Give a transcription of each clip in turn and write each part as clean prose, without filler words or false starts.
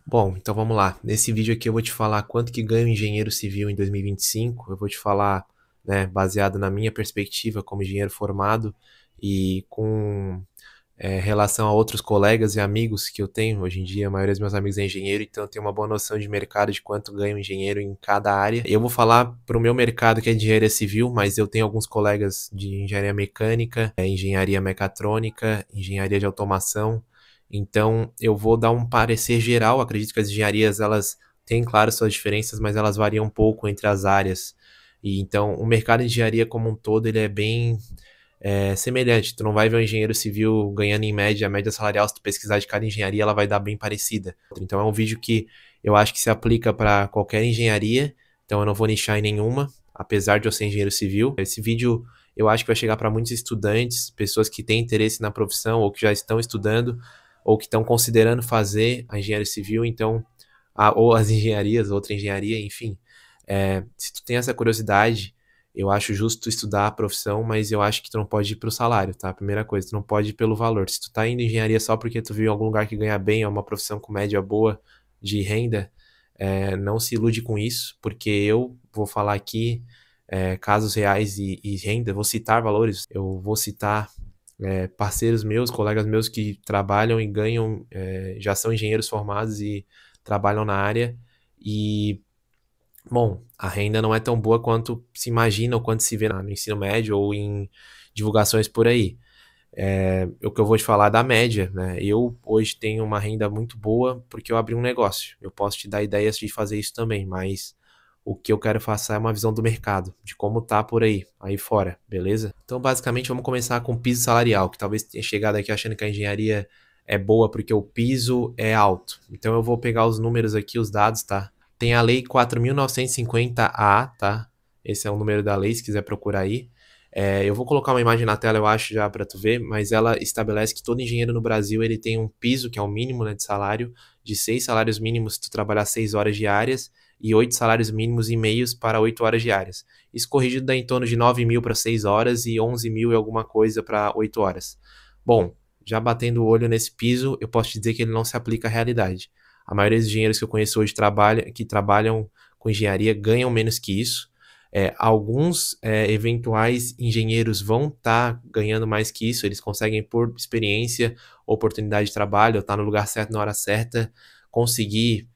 Bom, então vamos lá. Nesse vídeo aqui eu vou te falar quanto que ganha um engenheiro civil em 2025. Eu vou te falar, né, baseado na minha perspectiva como engenheiro formado e com relação a outros colegas e amigos que eu tenho. Hoje em dia, a maioria dos meus amigos é engenheiro, então eu tenho uma boa noção de mercado de quanto ganha um engenheiro em cada área. Eu vou falar para o meu mercado que é engenharia civil, mas eu tenho alguns colegas de engenharia mecânica, engenharia mecatrônica, engenharia de automação. Então, eu vou dar um parecer geral. Acredito que as engenharias, elas têm, claro, suas diferenças, mas elas variam um pouco entre as áreas. E então, o mercado de engenharia como um todo, ele é bem semelhante. Tu não vai ver um engenheiro civil ganhando em média, a média salarial, se tu pesquisar de cada engenharia, ela vai dar bem parecida. Então, é um vídeo que eu acho que se aplica para qualquer engenharia. Então, eu não vou nichar em nenhuma, apesar de eu ser engenheiro civil. Esse vídeo eu acho que vai chegar para muitos estudantes, pessoas que têm interesse na profissão ou que já estão estudando ou que estão considerando fazer a engenharia civil, então, ou as engenharias, outra engenharia, enfim. Se tu tem essa curiosidade, eu acho justo tu estudar a profissão, mas eu acho que tu não pode ir pelo salário, tá? Primeira coisa, tu não pode ir pelo valor. Se tu tá indo em engenharia só porque tu viu em algum lugar que ganha bem, é uma profissão com média boa de renda, não se ilude com isso, porque eu vou falar aqui casos reais e renda, vou citar valores, eu vou citar parceiros meus, colegas meus que trabalham e ganham, já são engenheiros formados e trabalham na área. E, bom, a renda não é tão boa quanto se imagina ou quanto se vê no ensino médio ou em divulgações por aí. O que eu vou te falar é da média, né? Eu hoje tenho uma renda muito boa porque eu abri um negócio. Eu posso te dar ideias de fazer isso também, mas o que eu quero passar é uma visão do mercado, de como tá por aí fora, beleza? Então, basicamente, vamos começar com o piso salarial, que talvez tenha chegado aqui achando que a engenharia é boa porque o piso é alto. Então, eu vou pegar os números aqui, os dados, tá? Tem a lei 4.950A, tá? Esse é o número da lei, se quiser procurar aí. Eu vou colocar uma imagem na tela, eu acho, já para tu ver, mas ela estabelece que todo engenheiro no Brasil ele tem um piso, que é o mínimo, né, de salário, de 6 salários mínimos se tu trabalhar 6 horas diárias e 8 salários mínimos e meios para 8 horas diárias. Isso corrigido dá em torno de 9 mil para 6 horas e 11 mil e alguma coisa para 8 horas. Bom, já batendo o olho nesse piso, eu posso te dizer que ele não se aplica à realidade. A maioria dos engenheiros que eu conheço hoje que trabalham com engenharia ganham menos que isso. Alguns eventuais engenheiros vão estar ganhando mais que isso, eles conseguem, por experiência, oportunidade de trabalho, estar no lugar certo na hora certa, conseguir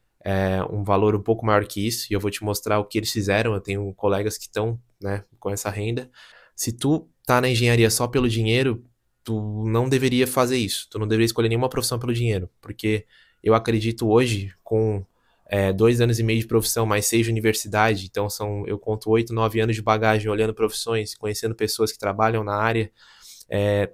um valor um pouco maior que isso, e eu vou te mostrar o que eles fizeram. Eu tenho colegas que estão, né, com essa renda. Se tu tá na engenharia só pelo dinheiro, tu não deveria fazer isso, tu não deveria escolher nenhuma profissão pelo dinheiro, porque eu acredito hoje, com 2 anos e meio de profissão, mais 6 de universidade, então eu conto 8, 9 anos de bagagem, olhando profissões, conhecendo pessoas que trabalham na área.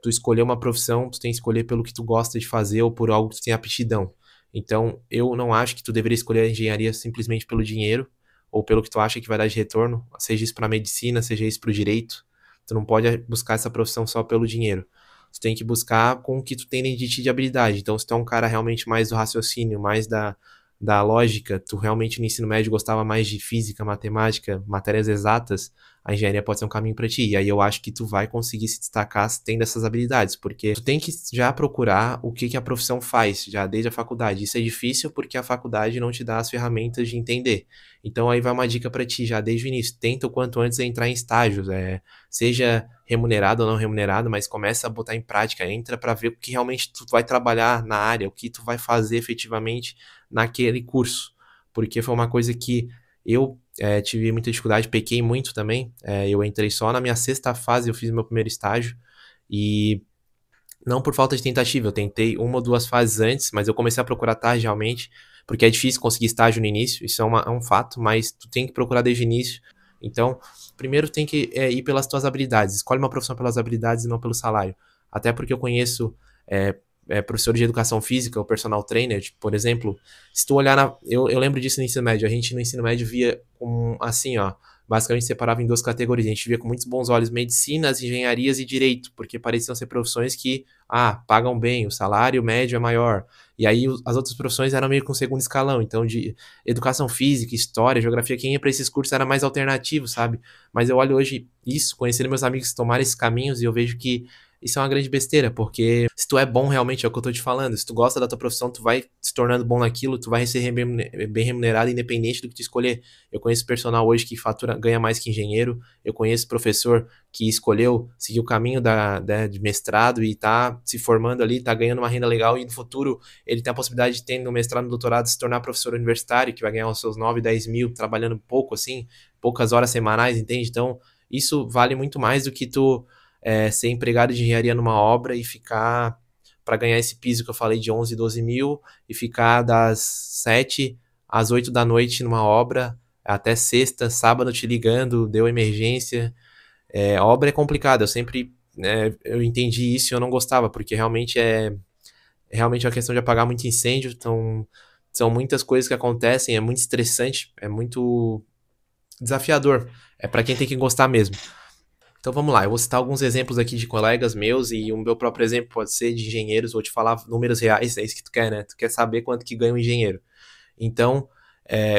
Tu escolher uma profissão, tu tem que escolher pelo que tu gosta de fazer ou por algo que tu tem aptidão. Então, eu não acho que tu deveria escolher a engenharia simplesmente pelo dinheiro ou pelo que tu acha que vai dar de retorno, seja isso para medicina, seja isso para o direito. Tu não pode buscar essa profissão só pelo dinheiro. Tu tem que buscar com o que tu tem dentro de ti de habilidade. Então, se tu é um cara realmente mais do raciocínio, mais da lógica, tu realmente no ensino médio gostava mais de física, matemática, matérias exatas, a engenharia pode ser um caminho para ti. E aí eu acho que tu vai conseguir se destacar tendo essas habilidades, porque tu tem que já procurar o que a profissão faz, já desde a faculdade. Isso é difícil porque a faculdade não te dá as ferramentas de entender. Então aí vai uma dica para ti já desde o início. Tenta o quanto antes entrar em estágios, seja remunerado ou não remunerado, mas começa a botar em prática, entra para ver o que realmente tu vai trabalhar na área, o que tu vai fazer efetivamente naquele curso. Porque foi uma coisa que eu tive muita dificuldade, pequei muito também. Eu entrei só na minha sexta fase, eu fiz meu primeiro estágio. E não por falta de tentativa, eu tentei uma ou duas fases antes, mas eu comecei a procurar tarde realmente, porque é difícil conseguir estágio no início, isso é um fato, mas tu tem que procurar desde o início. Então, primeiro tem que ir pelas tuas habilidades, escolhe uma profissão pelas habilidades e não pelo salário. Até porque eu conheço professores de educação física, o personal trainer, tipo, por exemplo, se tu olhar eu lembro disso no ensino médio, a gente no ensino médio via assim, ó, basicamente separava em duas categorias, a gente via com muitos bons olhos medicinas, engenharias e direito, porque pareciam ser profissões que, pagam bem, o salário médio é maior, e aí as outras profissões eram meio que um segundo escalão, então de educação física, história, geografia, quem ia para esses cursos era mais alternativo, sabe? Mas eu olho hoje isso, conhecendo meus amigos que tomaram esses caminhos, e eu vejo que isso é uma grande besteira, porque se tu é bom realmente, é o que eu tô te falando, se tu gosta da tua profissão, tu vai se tornando bom naquilo, tu vai ser bem remunerado independente do que tu escolher. Eu conheço personal hoje que fatura, ganha mais que engenheiro, eu conheço professor que escolheu seguir o caminho de mestrado e tá se formando ali, tá ganhando uma renda legal e no futuro ele tem a possibilidade de ter no mestrado, no doutorado, se tornar professor universitário, que vai ganhar os seus 9, 10 mil trabalhando pouco, assim, poucas horas semanais, entende? Então, isso vale muito mais do que tu ser empregado de engenharia numa obra e ficar para ganhar esse piso que eu falei de 11, 12 mil e ficar das 7 às 8 da noite numa obra até sexta, sábado te ligando, deu emergência. A obra é complicada, eu sempre eu entendi isso e eu não gostava, porque realmente é uma questão de apagar muito incêndio, então são muitas coisas que acontecem, é muito estressante, é muito desafiador, é para quem tem que gostar mesmo. Então vamos lá, eu vou citar alguns exemplos aqui de colegas meus e o meu próprio exemplo pode ser de engenheiros, vou te falar números reais, é isso que tu quer, né? Tu quer saber quanto que ganha um engenheiro. Então,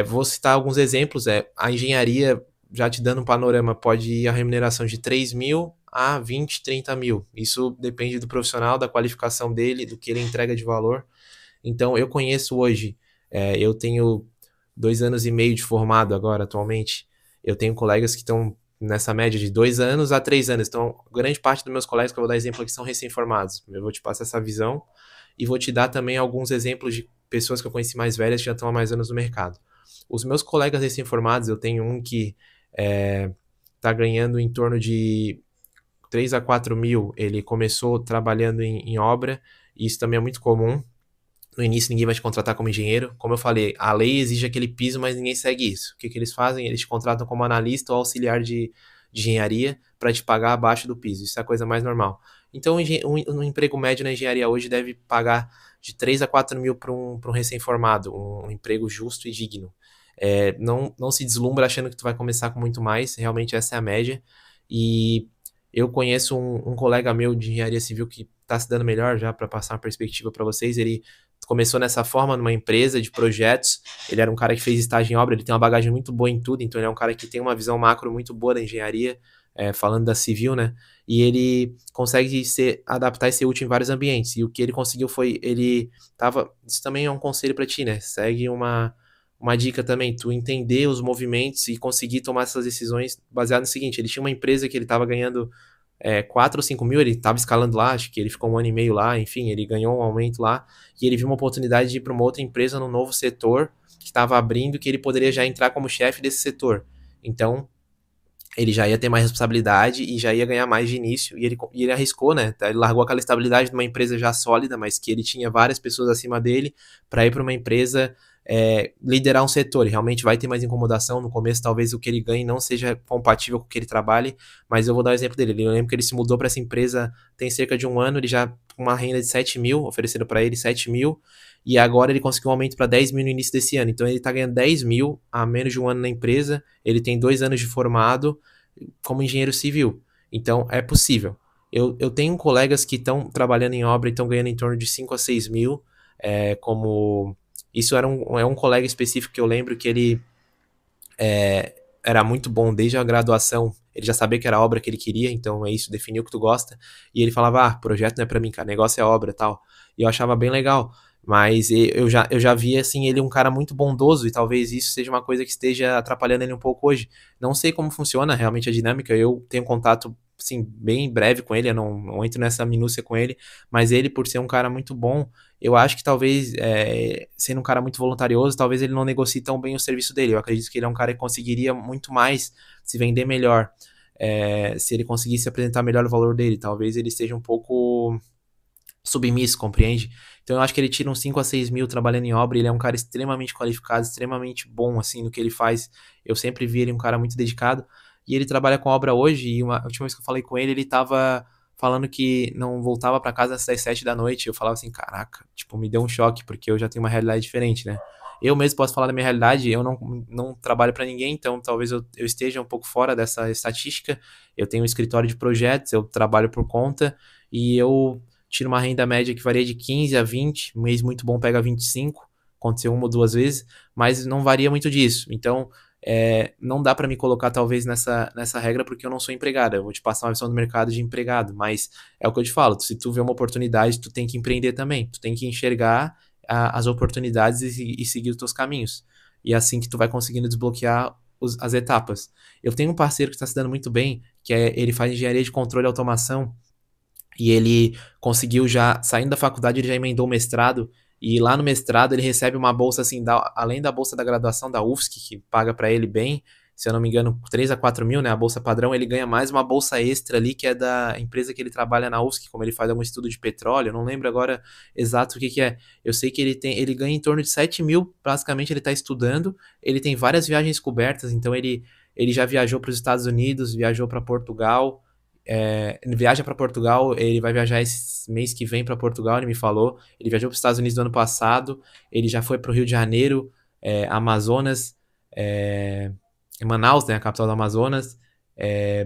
vou citar alguns exemplos, a engenharia, já te dando um panorama, pode ir a remuneração de 3 mil a 20, 30 mil. Isso depende do profissional, da qualificação dele, do que ele entrega de valor. Então, eu conheço hoje, eu tenho 2 anos e meio de formado agora, atualmente. Eu tenho colegas que estão nessa média de 2 anos a 3 anos. Então, grande parte dos meus colegas que eu vou dar exemplo aqui são recém-formados. Eu vou te passar essa visão e vou te dar também alguns exemplos de pessoas que eu conheci mais velhas que já estão há mais anos no mercado. Os meus colegas recém-formados, eu tenho um que está ganhando em torno de 3 a 4 mil. Ele começou trabalhando em obra, e isso também é muito comum. No início ninguém vai te contratar como engenheiro. Como eu falei, a lei exige aquele piso, mas ninguém segue isso. O que eles fazem? Eles te contratam como analista ou auxiliar de engenharia para te pagar abaixo do piso. Isso é a coisa mais normal. Então, um emprego médio na engenharia hoje deve pagar de 3 a 4 mil para um recém-formado, um emprego justo e digno. Não se deslumbra achando que tu vai começar com muito mais, realmente essa é a média. E eu conheço um colega meu de engenharia civil que está se dando melhor já, para passar uma perspectiva para vocês. Ele começou nessa forma, numa empresa de projetos. Ele era um cara que fez estágio em obra, ele tem uma bagagem muito boa em tudo, então ele é um cara que tem uma visão macro muito boa da engenharia, falando da civil, né? E ele consegue adaptar e ser útil em vários ambientes. E o que ele conseguiu foi, isso também é um conselho para ti, né? Segue uma dica também, tu entender os movimentos e conseguir tomar essas decisões baseado no seguinte: ele tinha uma empresa que ele estava ganhando 4 ou 5 mil, ele estava escalando lá, acho que ele ficou 1 ano e meio lá, enfim, ele ganhou um aumento lá, e ele viu uma oportunidade de ir para uma outra empresa num novo setor que estava abrindo, que ele poderia já entrar como chefe desse setor. Então, ele já ia ter mais responsabilidade e já ia ganhar mais de início, e ele arriscou, né? Ele largou aquela estabilidade de uma empresa já sólida, mas que ele tinha várias pessoas acima dele, para ir para uma empresa liderar um setor. E realmente vai ter mais incomodação no começo, talvez o que ele ganhe não seja compatível com o que ele trabalhe, mas eu vou dar o exemplo dele. Eu lembro que ele se mudou para essa empresa tem cerca de 1 ano, ele já com uma renda de 7 mil, ofereceram para ele 7 mil, e agora ele conseguiu um aumento para 10 mil no início desse ano. Então ele está ganhando 10 mil há menos de 1 ano na empresa, ele tem 2 anos de formado como engenheiro civil. Então é possível. Eu tenho colegas que estão trabalhando em obra e estão ganhando em torno de 5 a 6 mil, como... Isso é um colega específico que eu lembro que ele era muito bom desde a graduação. Ele já sabia que era a obra que ele queria, então é isso, definiu o que tu gosta. E ele falava, projeto não é pra mim, cara, negócio é obra e tal. E eu achava bem legal. Mas eu já via, assim, ele um cara muito bondoso, e talvez isso seja uma coisa que esteja atrapalhando ele um pouco hoje. Não sei como funciona realmente a dinâmica, eu tenho contato, assim, bem breve com ele, eu não entro nessa minúcia com ele, mas ele, por ser um cara muito bom, eu acho que talvez, sendo um cara muito voluntarioso, talvez ele não negocie tão bem o serviço dele. Eu acredito que ele é um cara que conseguiria muito mais se vender melhor, se ele conseguisse apresentar melhor o valor dele. Talvez ele esteja um pouco submisso, compreende? Então eu acho que ele tira uns 5 a 6 mil trabalhando em obra, ele é um cara extremamente qualificado, extremamente bom, assim, no que ele faz. Eu sempre vi ele um cara muito dedicado, e ele trabalha com obra hoje, e a última vez que eu falei com ele, ele tava falando que não voltava pra casa às 7 da noite. Eu falava assim, caraca, tipo, me deu um choque, porque eu já tenho uma realidade diferente, né? Eu mesmo posso falar da minha realidade, eu não trabalho pra ninguém, então talvez eu esteja um pouco fora dessa estatística. Eu tenho um escritório de projetos, eu trabalho por conta, e eu tiro uma renda média que varia de 15 a 20, um mês muito bom pega 25, aconteceu 1 ou 2 vezes, mas não varia muito disso. Então, não dá para me colocar talvez nessa regra porque eu não sou empregado. Eu vou te passar uma visão do mercado de empregado, mas é o que eu te falo, se tu vê uma oportunidade, tu tem que empreender também, tu tem que enxergar as oportunidades e seguir os teus caminhos. E é assim que tu vai conseguindo desbloquear as etapas. Eu tenho um parceiro que está se dando muito bem, ele faz engenharia de controle e automação, e ele conseguiu já, saindo da faculdade, ele já emendou o mestrado, e lá no mestrado ele recebe uma bolsa, assim, além da bolsa da graduação da UFSC, que paga para ele bem, se eu não me engano, 3 a 4 mil, né, a bolsa padrão, ele ganha mais uma bolsa extra ali, que é da empresa que ele trabalha na UFSC, como ele faz algum estudo de petróleo, eu não lembro agora exato o que é. Eu sei que ele ganha em torno de 7 mil, basicamente ele está estudando, ele tem várias viagens cobertas, então ele já viajou para os Estados Unidos, viajou para Portugal, ele viaja para Portugal, ele vai viajar esse mês que vem para Portugal, ele me falou. Ele viajou para os Estados Unidos no ano passado, ele já foi para o Rio de Janeiro, Amazonas, Manaus, né, a capital do Amazonas,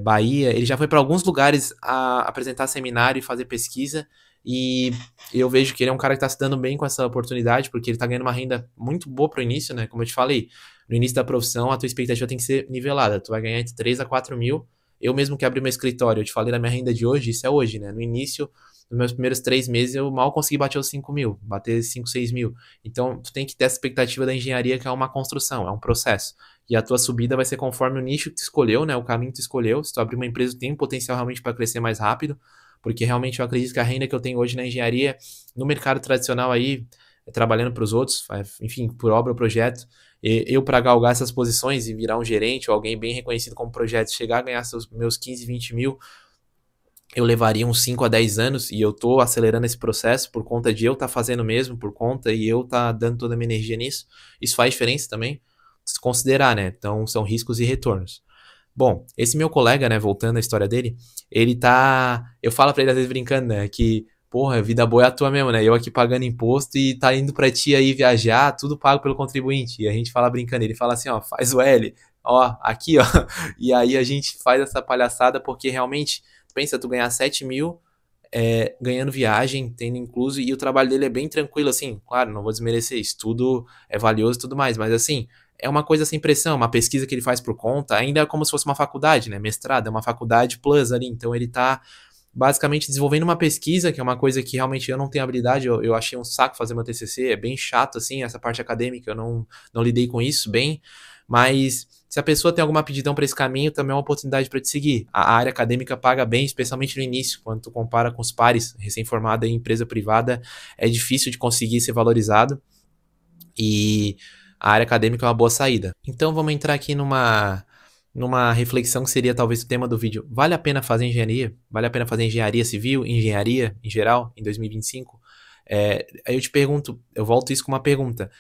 Bahia. Ele já foi para alguns lugares apresentar seminário e fazer pesquisa. E eu vejo que ele é um cara que está se dando bem com essa oportunidade, porque ele está ganhando uma renda muito boa para o início, né? Como eu te falei, no início da profissão, a tua expectativa tem que ser nivelada. Tu vai ganhar entre 3 a 4 mil. Eu mesmo que abri meu escritório, eu te falei da minha renda de hoje, isso é hoje, né? No início, nos meus primeiros 3 meses, eu mal consegui bater os 5 mil, bater 5, 6 mil. Então, tu tem que ter essa expectativa da engenharia, que é uma construção, é um processo. E a tua subida vai ser conforme o nicho que tu escolheu, né? O caminho que tu escolheu. Se tu abrir uma empresa, tu tem um potencial realmente para crescer mais rápido, porque realmente eu acredito que a renda que eu tenho hoje na engenharia, no mercado tradicional aí, trabalhando para os outros, enfim, por obra ou projeto, eu para galgar essas posições e virar um gerente ou alguém bem reconhecido como projeto, chegar a ganhar meus 15, 20 mil, eu levaria uns 5 a 10 anos, e eu tô acelerando esse processo por conta de eu estar fazendo mesmo, por conta e eu estar dando toda a minha energia nisso. Isso faz diferença também, se considerar, né? Então são riscos e retornos. Bom, esse meu colega, né, voltando à história dele, ele tá. Eu falo pra ele às vezes brincando, né, que, porra, vida boa é a tua mesmo, né? Eu aqui pagando imposto e tá indo pra ti aí viajar, tudo pago pelo contribuinte. E a gente fala brincando, ele fala assim, ó, faz o L, ó, aqui, ó. E aí a gente faz essa palhaçada porque realmente, pensa, tu ganhar 7 mil ganhando viagem, tendo incluso, e o trabalho dele é bem tranquilo, assim, claro, não vou desmerecer, isso tudo é valioso e tudo mais, mas assim, é uma coisa sem pressão, uma pesquisa que ele faz por conta, ainda é como se fosse uma faculdade, né, mestrado, é uma faculdade plus ali, então ele tá basicamente desenvolvendo uma pesquisa, que é uma coisa que realmente eu não tenho habilidade, eu achei um saco fazer meu TCC, é bem chato, assim, essa parte acadêmica, eu não lidei com isso bem, mas se a pessoa tem alguma aptidão para esse caminho, também é uma oportunidade para te seguir. A área acadêmica paga bem, especialmente no início, quando tu compara com os pares, recém-formada em empresa privada, é difícil de conseguir ser valorizado, e a área acadêmica é uma boa saída. Então vamos entrar aqui numa reflexão que seria talvez o tema do vídeo. Vale a pena fazer engenharia? Vale a pena fazer engenharia civil, engenharia em geral, em 2025? Aí eu te pergunto, eu volto isso com uma pergunta.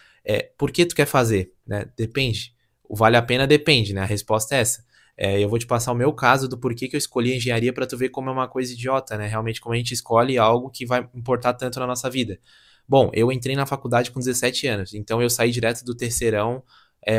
Por que tu quer fazer? Né? Depende. O vale a pena depende, né? A resposta é essa. Eu vou te passar o meu caso do porquê que eu escolhi a engenharia para tu ver como é uma coisa idiota, né? Realmente como a gente escolhe algo que vai importar tanto na nossa vida. Bom, eu entrei na faculdade com 17 anos, então eu saí direto do terceirão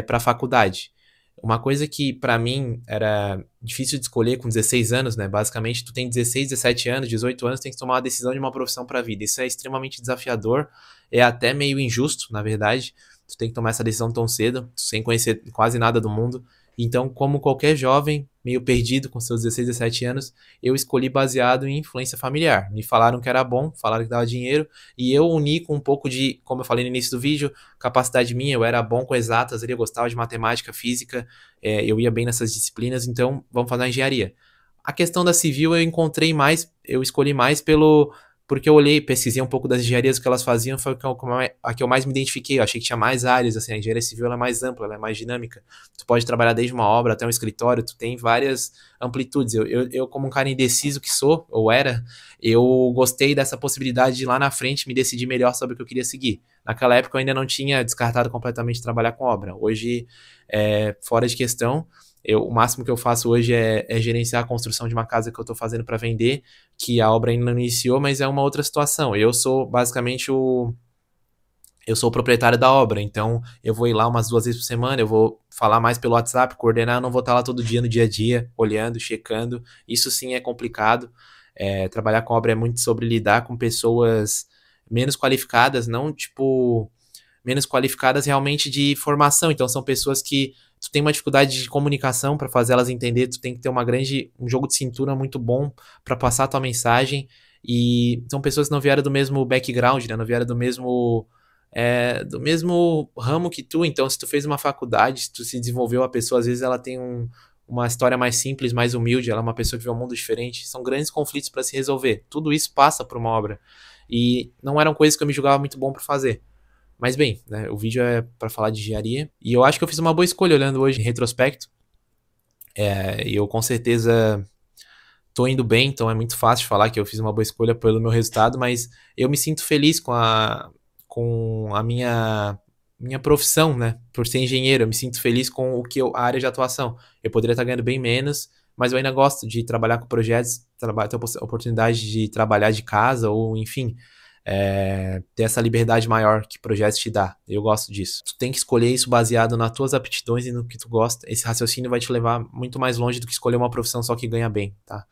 para a faculdade. Uma coisa que para mim era difícil de escolher com 16 anos, né? Basicamente, tu tem 16, 17 anos, 18 anos, tem que tomar uma decisão de uma profissão para a vida. Isso é extremamente desafiador, é até meio injusto, na verdade. Tu tem que tomar essa decisão tão cedo, sem conhecer quase nada do mundo. Então, como qualquer jovem, meio perdido com seus 16, 17 anos, eu escolhi baseado em influência familiar. Me falaram que era bom, falaram que dava dinheiro, e eu uni com um pouco de, como eu falei no início do vídeo, capacidade minha, eu era bom com exatas, eu gostava de matemática, física, eu ia bem nessas disciplinas, então vamos fazer a engenharia. A questão da civil eu escolhi mais porque eu olhei, pesquisei um pouco das engenharias que elas faziam, foi a que eu mais me identifiquei. Eu achei que tinha mais áreas, assim, a engenharia civil ela é mais ampla, ela é mais dinâmica. Tu pode trabalhar desde uma obra até um escritório, tu tem várias amplitudes. Eu como um cara indeciso que sou, ou era, eu gostei dessa possibilidade de lá na frente me decidir melhor sobre o que eu queria seguir. Naquela época eu ainda não tinha descartado completamente trabalhar com obra. Hoje, fora de questão. O máximo que eu faço hoje é gerenciar a construção de uma casa que eu estou fazendo para vender, que a obra ainda não iniciou, mas é uma outra situação. Eu sou basicamente eu sou o proprietário da obra, então eu vou ir lá umas 2 vezes por semana, eu vou falar mais pelo WhatsApp, coordenar, eu não vou estar lá todo dia no dia a dia, olhando, checando. Isso sim é complicado. Trabalhar com obra é muito sobre lidar com pessoas menos qualificadas, não tipo menos qualificadas realmente de formação. Então são pessoas que tu tem uma dificuldade de comunicação para fazer elas entender, tu tem que ter um jogo de cintura muito bom para passar a tua mensagem. E são pessoas que não vieram do mesmo background, né? Não vieram do mesmo ramo que tu. Então, se tu fez uma faculdade, se tu se desenvolveu, a pessoa às vezes ela tem uma história mais simples, mais humilde, ela é uma pessoa que vê um mundo diferente. São grandes conflitos para se resolver. Tudo isso passa por uma obra. E não eram coisas que eu me julgava muito bom para fazer. Mas bem, né, o vídeo é para falar de engenharia. E eu acho que eu fiz uma boa escolha olhando hoje em retrospecto. E eu com certeza tô indo bem, então é muito fácil falar que eu fiz uma boa escolha pelo meu resultado, mas eu me sinto feliz com a minha profissão, né? Por ser engenheiro, eu me sinto feliz com a área de atuação. Eu poderia estar ganhando bem menos, mas eu ainda gosto de trabalhar com projetos, ter a oportunidade de trabalhar de casa, ou enfim, ter essa liberdade maior que projetos te dá. Eu gosto disso. Tu tem que escolher isso baseado nas tuas aptidões e no que tu gosta. Esse raciocínio vai te levar muito mais longe do que escolher uma profissão só que ganha bem, tá?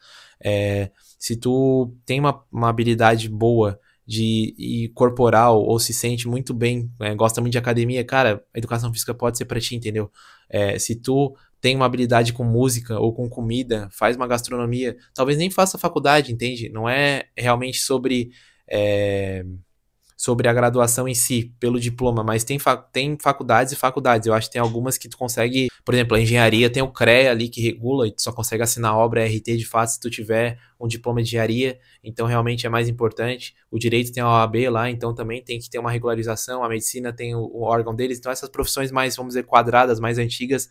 Se tu tem uma habilidade boa e corporal ou se sente muito bem, gosta muito de academia, cara, a educação física pode ser pra ti, entendeu? Se tu tem uma habilidade com música ou com comida, faz uma gastronomia, talvez nem faça faculdade, entende? Não é realmente é, sobre a graduação em si, pelo diploma, mas tem faculdades e faculdades. Eu acho que tem algumas que tu consegue, por exemplo, a engenharia tem o CREA ali que regula e tu só consegue assinar a obra RT de fato se tu tiver um diploma de engenharia, então realmente é mais importante. O direito tem a OAB lá, então também tem que ter uma regularização, a medicina tem o órgão deles, então essas profissões mais, vamos dizer, quadradas, mais antigas,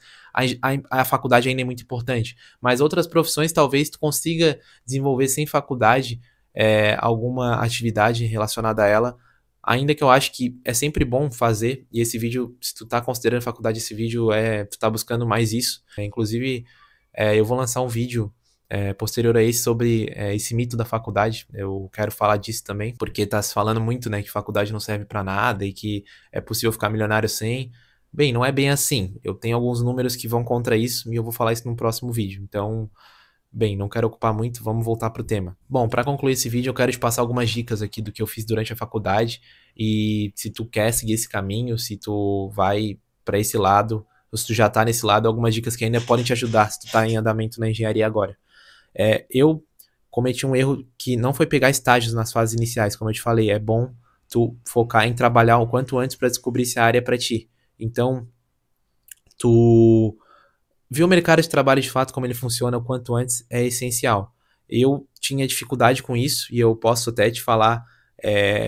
a faculdade ainda é muito importante. Mas outras profissões talvez tu consiga desenvolver sem faculdade alguma atividade relacionada a ela, ainda que eu acho que é sempre bom fazer, e esse vídeo, se tu tá considerando faculdade, esse vídeo tu tá buscando mais isso. Inclusive, eu vou lançar um vídeo posterior a esse sobre esse mito da faculdade. Eu quero falar disso também, porque tá se falando muito, né, que faculdade não serve pra nada e que é possível ficar milionário sem. Bem, não é bem assim. Eu tenho alguns números que vão contra isso e eu vou falar isso no próximo vídeo. Então, bem, não quero ocupar muito, vamos voltar pro tema. Bom, para concluir esse vídeo, eu quero te passar algumas dicas aqui do que eu fiz durante a faculdade e se tu quer seguir esse caminho, se tu vai para esse lado, ou se tu já tá nesse lado, algumas dicas que ainda podem te ajudar se tu tá em andamento na engenharia agora. Eu cometi um erro que não foi pegar estágios nas fases iniciais, como eu te falei, é bom tu focar em trabalhar o quanto antes para descobrir se a área é para ti. Então, tu ver o mercado de trabalho de fato, como ele funciona o quanto antes, é essencial. Eu tinha dificuldade com isso e eu posso até te falar,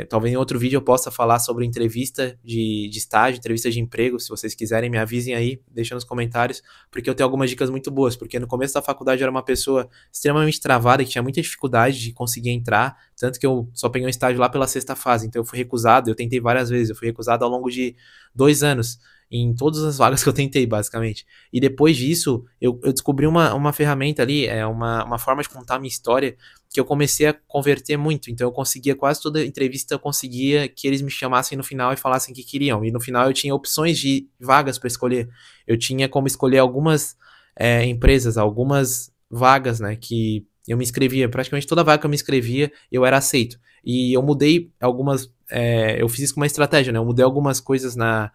talvez em outro vídeo eu possa falar sobre entrevista de estágio, entrevista de emprego. Se vocês quiserem, me avisem aí, deixa nos comentários, porque eu tenho algumas dicas muito boas, porque no começo da faculdade eu era uma pessoa extremamente travada, que tinha muita dificuldade de conseguir entrar, tanto que eu só peguei um estágio lá pela sexta fase, então eu fui recusado, eu tentei várias vezes, eu fui recusado ao longo de 2 anos, em todas as vagas que eu tentei, basicamente. E depois disso, eu descobri uma ferramenta ali, uma forma de contar a minha história, que eu comecei a converter muito. Então eu conseguia, quase toda entrevista, eu conseguia que eles me chamassem no final e falassem que queriam. E no final eu tinha opções de vagas para escolher. Eu tinha como escolher algumas empresas, algumas vagas, né, que eu me inscrevia. Praticamente toda vaga que eu me inscrevia, eu era aceito. E eu mudei algumas, eu fiz isso com uma estratégia, né, eu mudei algumas coisas na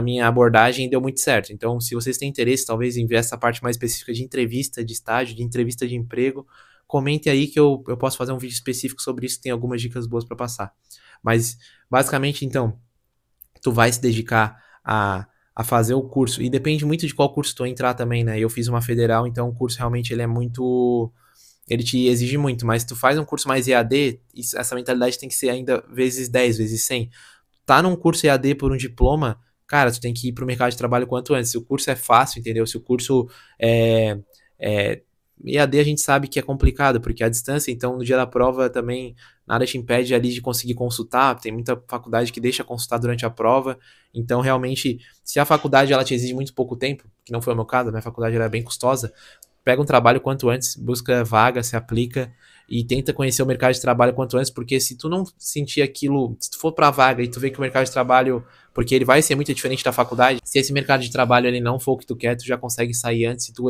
minha abordagem e deu muito certo. Então, se vocês têm interesse, talvez, em ver essa parte mais específica de entrevista de estágio, de entrevista de emprego, comente aí que eu posso fazer um vídeo específico sobre isso, tem algumas dicas boas para passar. Mas, basicamente, então, tu vai se dedicar a fazer o curso, e depende muito de qual curso tu entrar também, né? Eu fiz uma federal, então o curso realmente ele é muito... Ele te exige muito, mas tu faz um curso mais EAD, essa mentalidade tem que ser ainda vezes 10, vezes 100. Tá num curso EAD por um diploma, cara, tu tem que ir pro mercado de trabalho quanto antes. Se o curso é fácil, entendeu? Se o curso é EAD, a gente sabe que é complicado, porque é a distância, então no dia da prova também nada te impede ali de conseguir consultar. Tem muita faculdade que deixa consultar durante a prova. Então, realmente, se a faculdade ela te exige muito pouco tempo, que não foi o meu caso, a minha faculdade era bem custosa, pega um trabalho quanto antes, busca vaga, se aplica e tenta conhecer o mercado de trabalho quanto antes, porque se tu não sentir aquilo, se tu for pra vaga e tu vê que o mercado de trabalho, porque ele vai ser muito diferente da faculdade, se esse mercado de trabalho ele não for o que tu quer, tu já consegue sair antes e tu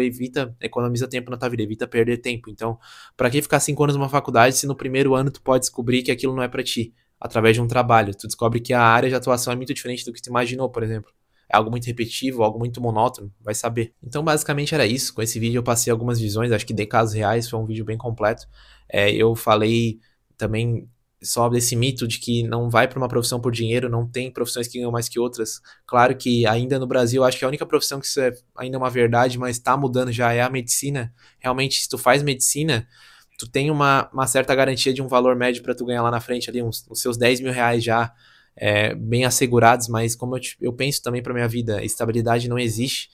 economiza tempo na tua vida, evita perder tempo. Então, pra que ficar 5 anos numa faculdade se no primeiro ano tu pode descobrir que aquilo não é pra ti, através de um trabalho? Tu descobre que a área de atuação é muito diferente do que tu imaginou, por exemplo. é algo muito repetitivo, algo muito monótono, vai saber. Então, basicamente era isso. Com esse vídeo eu passei algumas visões, acho que de casos reais, foi um vídeo bem completo. Eu falei também sobre esse mito de que não vai para uma profissão por dinheiro, não tem profissões que ganham mais que outras. Claro que ainda no Brasil, acho que a única profissão que isso é ainda uma verdade, mas está mudando já é a medicina. Realmente, se tu faz medicina, tu tem uma certa garantia de um valor médio para tu ganhar lá na frente, ali uns seus 10 mil reais já bem assegurados, mas como eu penso também para minha vida, estabilidade não existe.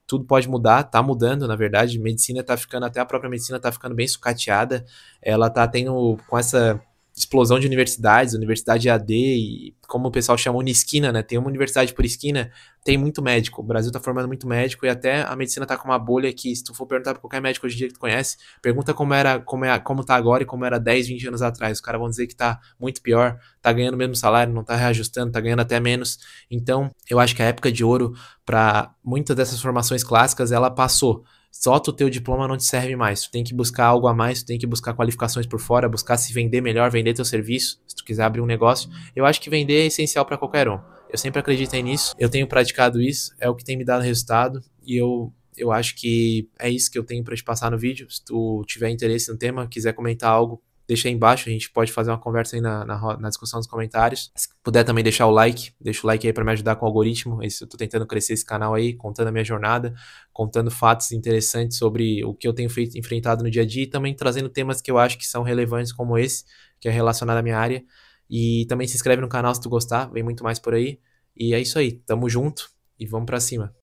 Tudo pode mudar, tá mudando, na verdade, medicina tá ficando, até a própria medicina tá ficando bem sucateada, ela tá tendo, com essa explosão de universidades, universidade EAD e como o pessoal chama Unisquina, né, tem uma universidade por esquina, tem muito médico, o Brasil tá formando muito médico e até a medicina tá com uma bolha que se tu for perguntar pra qualquer médico hoje em dia que tu conhece, pergunta como tá agora e como era 10, 20 anos atrás, os caras vão dizer que tá muito pior, tá ganhando o mesmo salário, não tá reajustando, tá ganhando até menos, então eu acho que a época de ouro para muitas dessas formações clássicas, ela passou. Só tu ter o diploma não te serve mais. Tu tem que buscar algo a mais, tu tem que buscar qualificações por fora, buscar se vender melhor, vender teu serviço, se tu quiser abrir um negócio. Eu acho que vender é essencial para qualquer um. Eu sempre acreditei nisso, eu tenho praticado isso, é o que tem me dado resultado e eu acho que é isso que eu tenho para te passar no vídeo. Se tu tiver interesse no tema, quiser comentar algo, deixa aí embaixo, a gente pode fazer uma conversa aí na discussão dos comentários. Se puder também deixar o like, deixa o like aí para me ajudar com o algoritmo. Eu tô tentando crescer esse canal aí, contando a minha jornada, contando fatos interessantes sobre o que eu tenho enfrentado no dia a dia e também trazendo temas que eu acho que são relevantes como esse, que é relacionado à minha área. E também se inscreve no canal se tu gostar, vem muito mais por aí. E é isso aí, tamo junto e vamos pra cima.